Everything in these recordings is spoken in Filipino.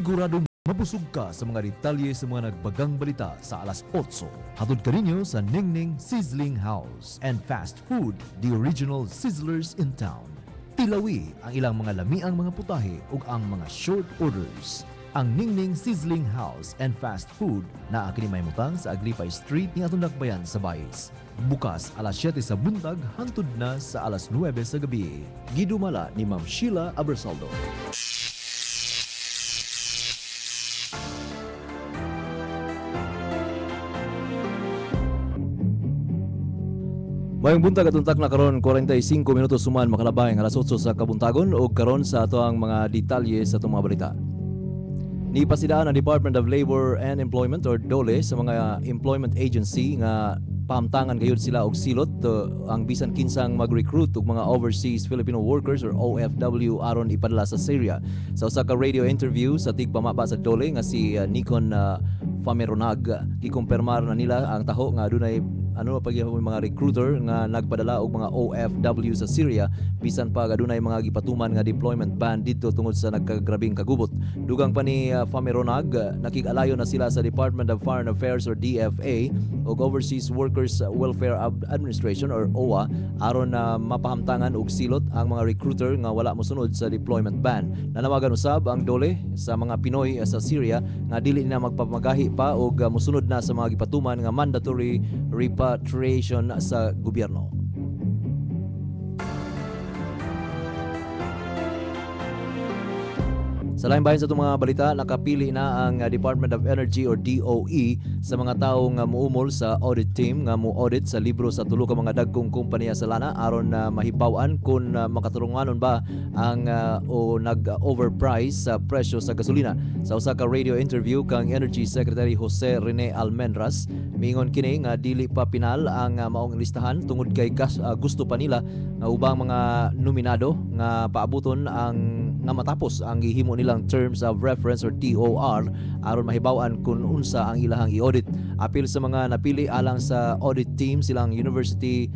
Siguradong mabusog ka sa mga detalye sa mga nagbagang balita sa alas 8. Hatod ka ninyo sa Ningning Sizzling House and Fast Food, the original sizzlers in town. Tilawi ang ilang mga lamiang mga putahe ug ang mga short orders. Ang Ningning Sizzling House and Fast Food na kini mahimutang sa Aglipay Street ni atong dakbayan sa Bayes. Bukas alas 7 sa buntag hangtod na sa alas 9 sa gabi. Gidumala ni Ma'am Sheila Abersaldo. Mayong buntag atuntak na karon 45 minutos suman makalabay ang alas 8 sa kabuntagon o karon sa ato ang mga detalye sa itong mga balita. Nipasidaan ang Department of Labor and Employment or DOLE sa mga employment agency nga pahamtangan gayud sila og silot ang bisan kinsang mag-recruit og mga overseas Filipino workers or OFW aron ipadala sa Syria. Sa usa ka radio interview sa tigpamaba sa DOLE nga si Nikon Fameronag, gikumpirmar na nila ang taho nga adunay mga recruiter nga nagpadala og mga OFW sa Syria bisan pa adunay mga gipatuman nga deployment ban didto tungod sa nagkagrabing kagubot. Dugang pa ni Fameronag, nakig-alayo na sila sa Department of Foreign Affairs or DFA ug Overseas Workers Welfare Administration or OWA aron na mapahamtangan og silot ang mga recruiter nga wala mosunod sa deployment ban. Nanawagan usab ang DOLE sa mga Pinoy sa Syria nga dili na magpamagahi pa og mosunod na sa mga gipatuman nga mandatory repatriation sa gobyerno. Sa laing bahin sa itong mga balita, nakapili na ang Department of Energy or DOE sa mga tao nga muumol sa audit team nga mu-audit sa libro sa tulo ka mga dagkong kompanya sa lana aron na mahibaw-an kung makaturunganon ba ang o nag-overprice sa presyo sa gasolina. Sa usa ka radio interview kang Energy Secretary Jose Rene Almendras, mingon kini nga dili pa pinal ang maong listahan tungod kay gusto pa nila nga ubang mga nominado nga paabuton ang nga matapos ang gihimo nilang Terms of Reference or TOR aron mahibaw-an kung unsa ang ilahang i-audit. Apil sa mga napili alang sa audit team silang University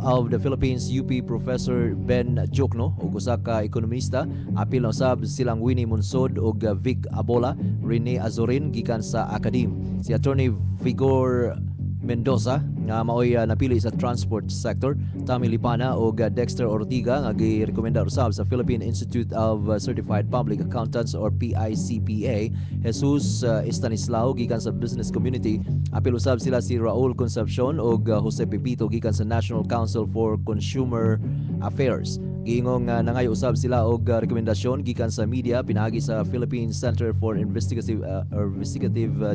of the Philippines UP Professor Ben Jokno ug usa ka ekonomista. Apil usab silang Winnie Monsod ug Vic Abola, Rene Azorin gikan sa Academe. Si Attorney Vigor Mendoza nga maoy napili sa transport sector, Tommy Lipana o Dexter Ortiga nga girekomenda usab sa Philippine Institute of Certified Public Accountants or PICPA, Jesus Estanislao gikan sa business community. Apil usab sila si Raul Concepcion o Jose Pepito gikan sa National Council for Consumer Affairs. Giingong nangayo usab sila og rekomendasyon gikan sa media pinaagi sa Philippine Center for Investigative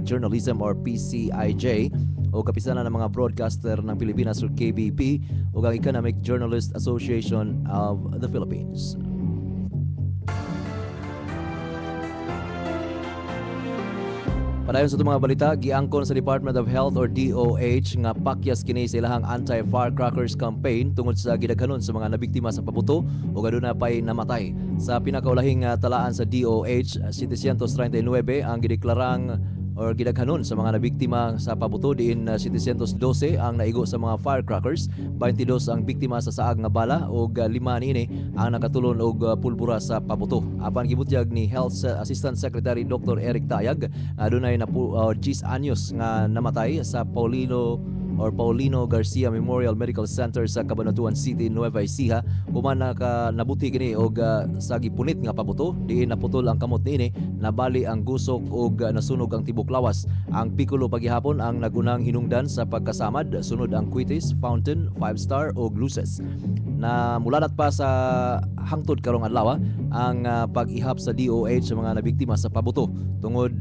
Journalism or PCIJ o kapisanan ng mga broadcaster ng Pilipinas or KBP o ang Economic Journalist Association of the Philippines. Padayon sa itong mga balita, giangkon sa Department of Health or DOH nga pakyas kini sa ilahang anti-firecrackers campaign tungod sa gidaghanon sa mga nabiktima sa pabuto o aduna pay namatay. Sa pinakaulahing talaan sa DOH, 739 ang gideklarang or gidaghanon sa mga nabiktima sa pabuto, diin 712 ang naigo sa mga firecrackers, 22 ang biktima sa saag nga bala ug 5 niini ang nakatulon og pulbura sa pabuto. Apan gibutyag ni Health Assistant Secretary Dr. Eric Tayag adunay na 10 anyos nga namatay sa Paulino Garcia Memorial Medical Center sa Cabanatuan City, Nueva Ecija. Human nabuti kini og sa gipunit nga pabuto, diin naputol ang kamot niini, nabali ang gusok ug nasunog ang tibok lawas. Ang Piccolo paghihapon ang nagunang hinungdan sa pagkasamad, sunod ang Quitis, Fountain, 5-star ug Luces. Na mulanat pa sa hangtod karong adlaw ang pag-ihap sa DOH sa mga nabiktima sa pabuto. Tungod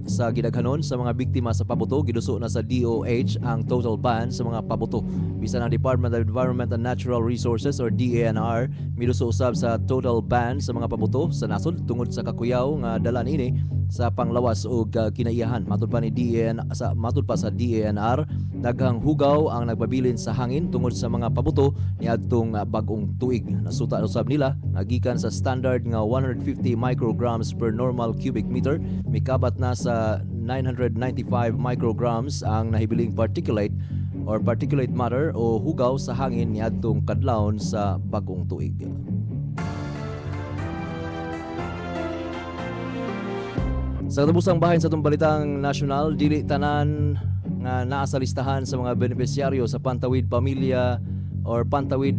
sa gidaghanon sa mga biktima sa pabuto, giduso na sa DOH ang total ban sa mga pabuto. Bisan ang Department of Environment and Natural Resources or DENR miduso usab sa total ban sa mga pabuto sa nasod tungod sa kakuyaw nga dala niini sa panglawas o kinaiyahan. Matud pa sa DENR, daghang hugaw ang nagbabilin sa hangin tungod sa mga pabuto niadtong bag-ong tuig. Nasuta usab nila nga gikan sa standard nga 150 micrograms per normal cubic meter, mikabat na sa 995 micrograms ang nahibiling particulate matter o hugaw sa hangin niadtong kadlawon sa bag-ong tuig. Sa katapusang bahin sa itong balitang nasyonal, dili tanan nga naa sa listahan sa mga benepisyaryo sa Pantawid Pamilya or Pantawid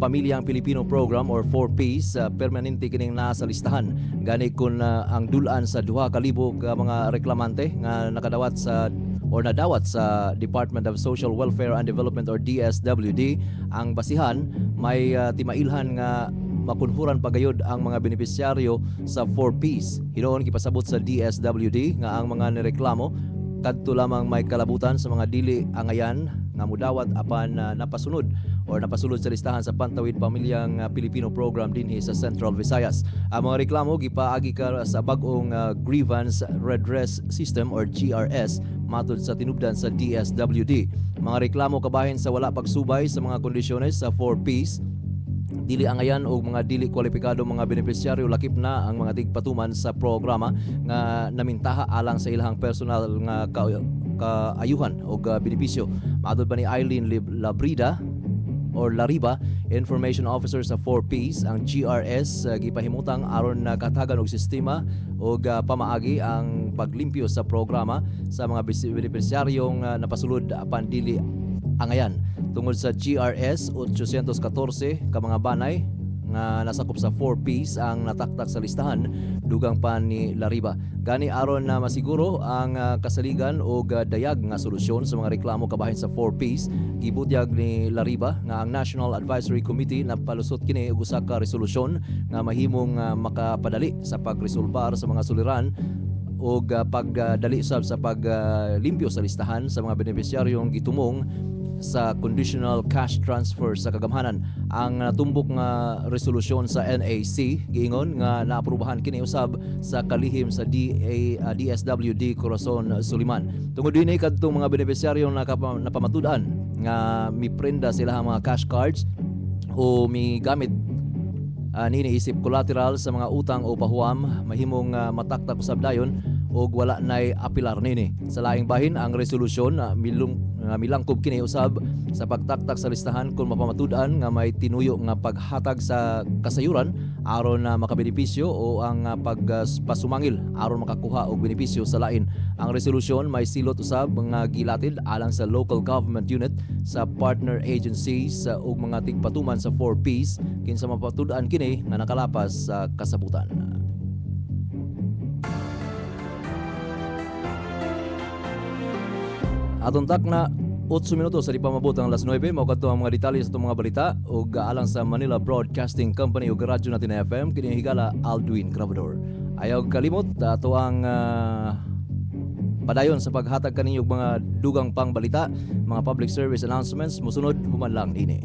Pamilyang Pilipino Program or 4Ps, permanente kining naa sa listahan. Gani kung ang dulan sa 2,000 ka mga reklamante nga nakadawat sa or nadawat sa Department of Social Welfare and Development or DSWD, ang basihan may timailhan nga makunhuran pagayod ang mga benepisyaryo sa 4Ps. Hinoon gipasabot sa DSWD nga ang mga nireklamo kadto lamang may kalabutan sa mga dili angayan nga mudawat apan napasunod or napasulod sa listahan sa Pantawid Pamilyang Pilipino Program dinhi sa Central Visayas. Ang mga reklamo gipaagi ka sa bag-ong Grievance Redress System or GRS matud sa tinubdan sa DSWD. Mga reklamo kabahin sa wala pagsubay sa mga kondisyones sa 4Ps, dili angayan o mga dili kwalipikado mga benepisyaryo, lakip na ang mga tigpatuman sa programa nga namintaha alang sa ilahang personal nga kaayuhan o benepisyo. Matud ba ni Eileen Labrida or Lariba, Information Officer sa 4Ps, ang GRS gipahimutang aron na katagan og sistema o pamaagi ang paglimpyo sa programa sa mga benepisyaryong napasulod apan dili angayan. Tungod sa GRS, 814 ka mga banay nga nasakop sa 4Ps ang nataktak sa listahan, dugang pa ni Lariba. Gani aron na masiguro ang kasaligan o dayag nga solusyon sa mga reklamo kabahin sa 4Ps, gibutyag ni Lariba nga ang National Advisory Committee na palusot kini og usa ka resolusyon nga mahimong makapadali sa pagresolbar sa mga suliran o pagdali usab sa paglimpyo sa listahan sa mga benepisyaryong gitumong sa conditional cash transfer sa kagamhanan. Ang natumbok nga resolusyon sa NAC giingon nga naaprubahan kini usab sa kalihim sa DSWD Corazon Suliman. Tungod dinhi kadtong mga benepisyaryong napamatud-an nga miprenda sila mga cash cards o migamit niniisip collateral sa mga utang o pahuam, mahimong mataktak usab dayon og wala nay apilar nini. Sa laing bahin ang resolusyon milangkob kini usab sa pagtaktak sa listahan kung mapamatud-an nga may tinuyo nga paghatag sa kasayuran aron na makabenepisyo o ang pagpasumangil aron makakuha og benepisyo sa lain. Ang resolusyon may silot usab nga gilatid alang sa local government unit, sa partner agencies ug mga tigpatuman sa 4Ps kinsa mapatud-an kini nga nakalapas sa kasabutan. Atong tak na 8 minutos sa di pa mabot ang alas 9, mao kadto ang mga detalye sa itong mga balita ug alang sa Manila Broadcasting Company ug radyo natin FM kini higala Aldwin Cravador. Ayaw kalimot ato ang padayon sa paghatag kaninyo mga dugang pang balita, mga public service announcements mosunod human lang ini.